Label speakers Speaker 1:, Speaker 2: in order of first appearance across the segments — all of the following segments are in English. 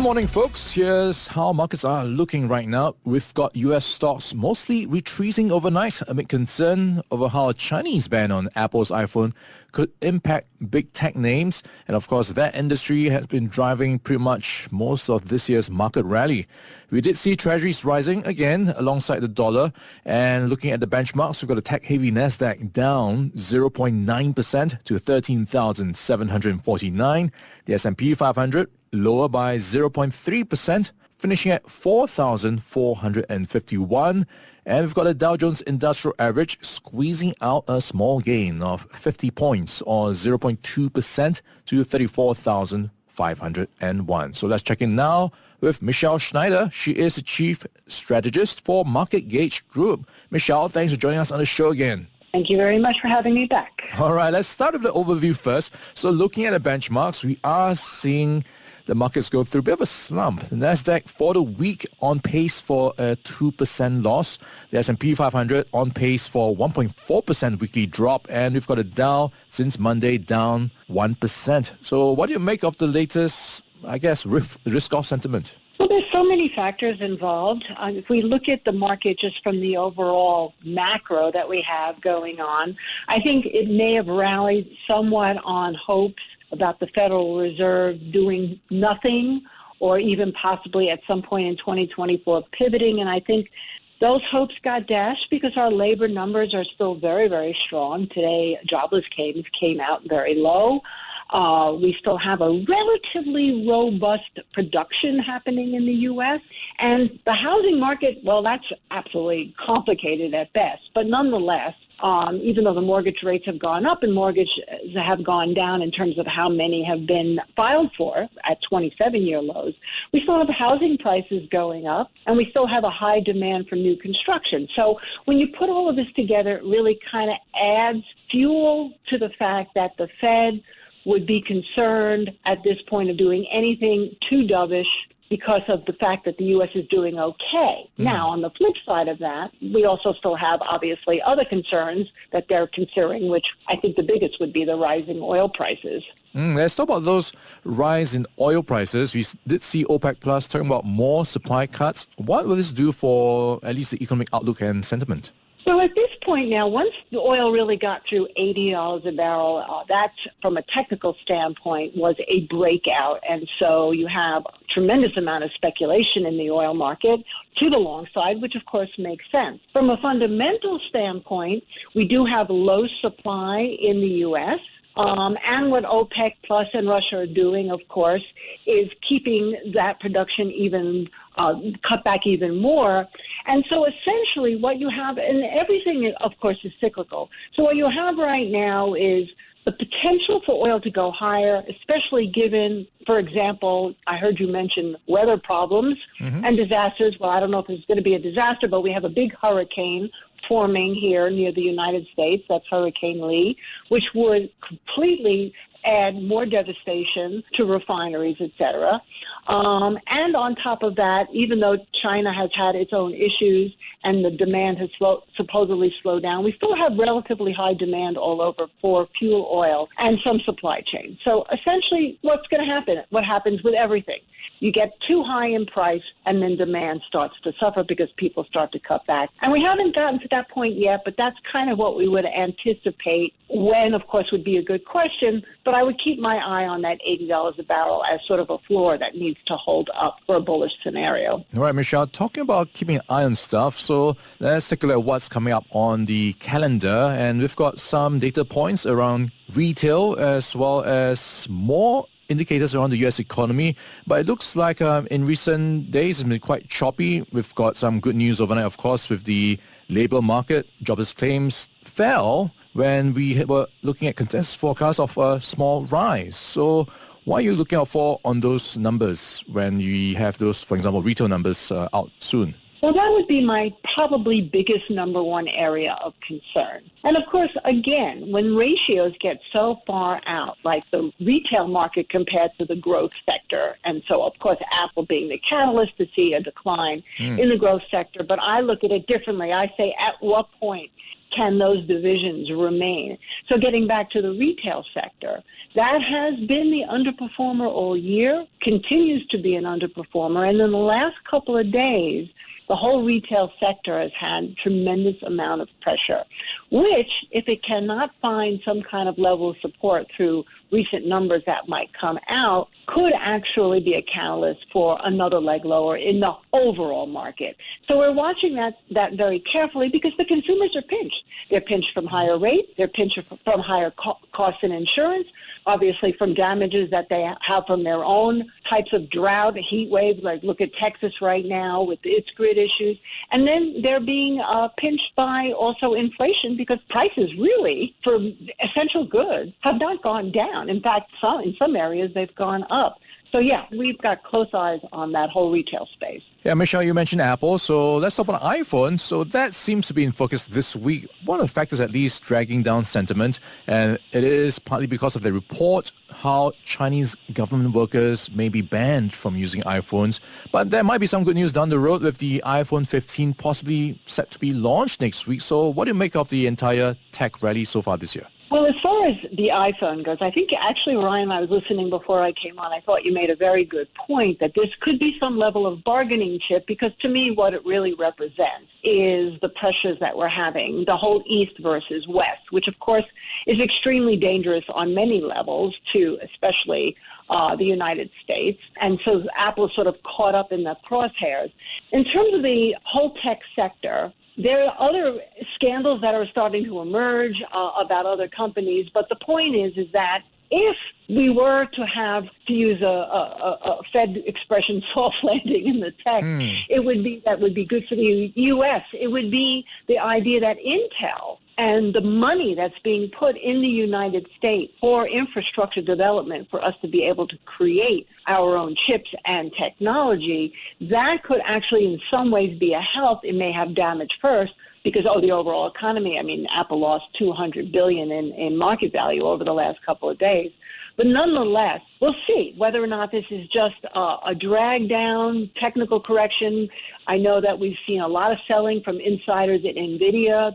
Speaker 1: Good morning, folks. Here's how markets are looking right now. We've got US stocks mostly retreating overnight amid concern over how a Chinese ban on Apple's iPhone could impact big tech names. And of course, that industry has been driving pretty much most of this year's market rally. We did see treasuries rising again alongside the dollar. And looking at the benchmarks, we've got a tech-heavy Nasdaq down 0.9% to 13,749. The S&P 500 lower by 0.3%, finishing at 4,451. And we've got a Dow Jones Industrial Average squeezing out a small gain of 50 points or 0.2% to 34,501. So let's check in now with Michelle Schneider. She is the Chief Strategist for Market Gauge Group. Michelle, thanks for joining us on the show again.
Speaker 2: Thank you very much for having me back.
Speaker 1: All right, let's start with the overview first. So looking at the benchmarks, we are seeing the markets go through a bit of a slump. The Nasdaq for the week on pace for a 2% loss. The S&P 500 on pace for 1.4% weekly drop. And we've got a Dow since Monday down 1%. So what do you make of the latest, I guess, risk-off sentiment?
Speaker 2: Well, there's so many factors involved. If we look at the market just from the overall macro that we have going on, I think it may have rallied somewhat on hopes about the Federal Reserve doing nothing or even possibly at some point in 2024 pivoting. And I think those hopes got dashed because our labor numbers are still very, very strong. Today, jobless claims came out very low. We still have a relatively robust production happening in the U.S. And the housing market, well, that's absolutely complicated at best. But nonetheless, even though the mortgage rates have gone up and mortgages have gone down in terms of how many have been filed for at 27-year lows, we still have housing prices going up, and we still have a high demand for new construction. So when you put all of this together, it really kind of adds fuel to the fact that the Fed would be concerned at this point of doing anything too dovish because of the fact that the U.S. is doing okay. Now, on the flip side of that, we also still have, obviously, other concerns that they're considering, which I think the biggest would be the rising oil prices.
Speaker 1: Let's talk about those rise in oil prices. We did see OPEC Plus talking about more supply cuts. What will this do for at least the economic outlook and sentiment?
Speaker 2: So at this point now, once the oil really got through $80 a barrel, that, from a technical standpoint, was a breakout. And so you have a tremendous amount of speculation in the oil market to the long side, which of course makes sense. From a fundamental standpoint, we do have low supply in the U.S., and what OPEC Plus and Russia are doing, of course, is keeping that production even cut back even more. And so essentially what you have, and everything, of course, is cyclical. So what you have right now is the potential for oil to go higher, especially given, for example, I heard you mention weather problems and disasters. Well, I don't know if it's going to be a disaster, but we have a big hurricane forming here near the United States. That's Hurricane Lee, which would completely add more devastation to refineries, et cetera. And on top of that, even though China has had its own issues and the demand has supposedly slowed down, we still have relatively high demand all over for fuel oil and some supply chain. So essentially, what's going to happen? What happens with everything? You get too high in price, and then demand starts to suffer because people start to cut back. And we haven't gotten to that point yet, but that's kind of what we would anticipate when, of course, would be a good question. But I would keep my eye on that $80 a barrel as sort of a floor that needs to hold up for a bullish scenario.
Speaker 1: All right, Michelle, talking about keeping an eye on stuff, so let's take a look at what's coming up on the calendar. And we've got some data points around retail as well as more indicators around the U.S. economy, but it looks like in recent days it's been quite choppy. We've got some good news overnight, of course, with the labor market. Jobless claims fell when we were looking at consensus forecasts of a small rise. So what are you looking out for on those numbers when we have those, for example, retail numbers out soon?
Speaker 2: Well, that would be my probably biggest number one area of concern. And of course, again, when ratios get so far out, like the retail market compared to the growth sector, and so of course Apple being the catalyst to see a decline in the growth sector, but I look at it differently. I say, at what point can those divisions remain? So getting back to the retail sector, that has been the underperformer all year, continues to be an underperformer, and in the last couple of days, the whole retail sector has had tremendous amount of pressure, which, if it cannot find some kind of level of support through recent numbers that might come out, could actually be a catalyst for another leg lower in the overall market. So we're watching that very carefully because the consumers are pinched. They're pinched from higher rates. They're pinched from higher costs in insurance, obviously from damages that they have from their own types of drought, heat waves, like look at Texas right now with its grid issues. And then they're being pinched by also inflation because prices really for essential goods have not gone down. In fact, in some areas, they've gone up. So, yeah, we've got close eyes on that whole retail space.
Speaker 1: Yeah, Michelle, you mentioned Apple, so let's talk about iPhone. So that seems to be in focus this week. One of the factors at least dragging down sentiment, and it is partly because of the report how Chinese government workers may be banned from using iPhones. But there might be some good news down the road with the iPhone 15 possibly set to be launched next week. So what do you make of the entire tech rally so far this year?
Speaker 2: Well, as far as the iPhone goes, I think actually, Ryan, I was listening before I came on. I thought you made a very good point that this could be some level of bargaining chip because to me what it really represents is the pressures that we're having, the whole East versus West, which of course is extremely dangerous on many levels to especially the United States. And so Apple is sort of caught up in the crosshairs. In terms of the whole tech sector, there are other scandals that are starting to emerge about other companies, but the point is that if we were to have, to use a Fed expression, soft landing in the tech, that would be good for the U.S. It would be the idea that Intel and the money that's being put in the United States for infrastructure development for us to be able to create our own chips and technology, that could actually in some ways be a help. It may have damage first because, the overall economy, I mean, Apple lost $200 billion in market value over the last couple of days. But nonetheless, we'll see whether or not this is just a drag down, technical correction. I know that we've seen a lot of selling from insiders at NVIDIA,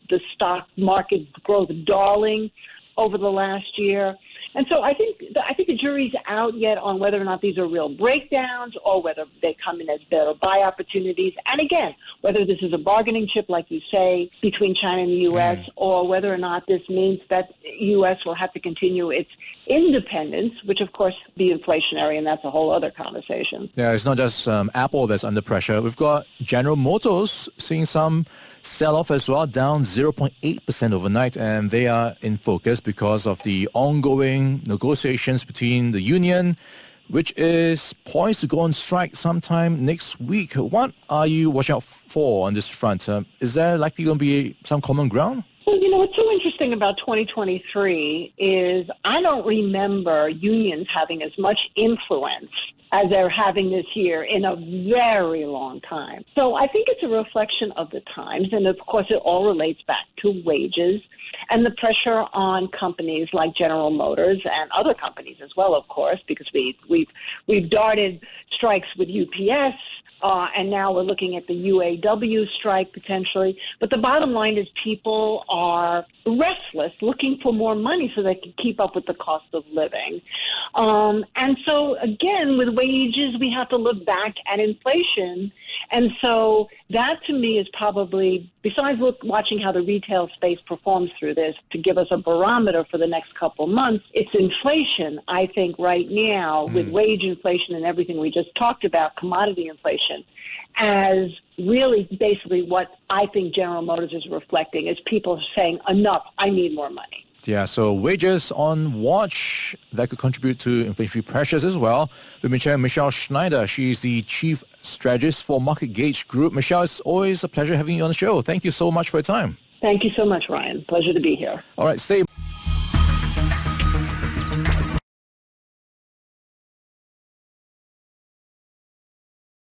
Speaker 2: the stock market growth darling over the last year. And so I think the jury's out yet on whether or not these are real breakdowns or whether they come in as better buy opportunities. And again, whether this is a bargaining chip, like you say, between China and the U.S., or whether or not this means that the U.S. will have to continue its independence, which of course be inflationary, and that's a whole other conversation.
Speaker 1: Yeah, it's not just Apple that's under pressure. We've got General Motors seeing some sell-off as well, down 0.8% overnight, and they are in focus because of the ongoing negotiations between the union, which is poised to go on strike sometime next week. What are you watching out for on this front? Is there likely going to be some common ground?
Speaker 2: Well, what's so interesting about 2023 is I don't remember unions having as much influence as they're having this year in a very long time. So I think it's a reflection of the times, and of course it all relates back to wages and the pressure on companies like General Motors and other companies as well, of course, because we've darted strikes with UPS, and now we're looking at the UAW strike potentially. But the bottom line is people are restless, looking for more money so they can keep up with the cost of living. And so, again, with wages, we have to look back at inflation. And so that, to me, is probably, besides watching how the retail space performs through this to give us a barometer for the next couple months, it's inflation, I think, right now, with wage inflation and everything we just talked about, commodity inflation, as really basically what I think General Motors is reflecting is people saying, enough, I need more money.
Speaker 1: Yeah, so wages on watch that could contribute to inflationary pressures as well. We've been chatting with Michelle Schneider. She's the Chief Strategist for Market Gauge Group. Michelle, it's always a pleasure having you on the show. Thank you so much for your time.
Speaker 2: Thank you so much, Ryan. Pleasure to be here.
Speaker 1: All right, stay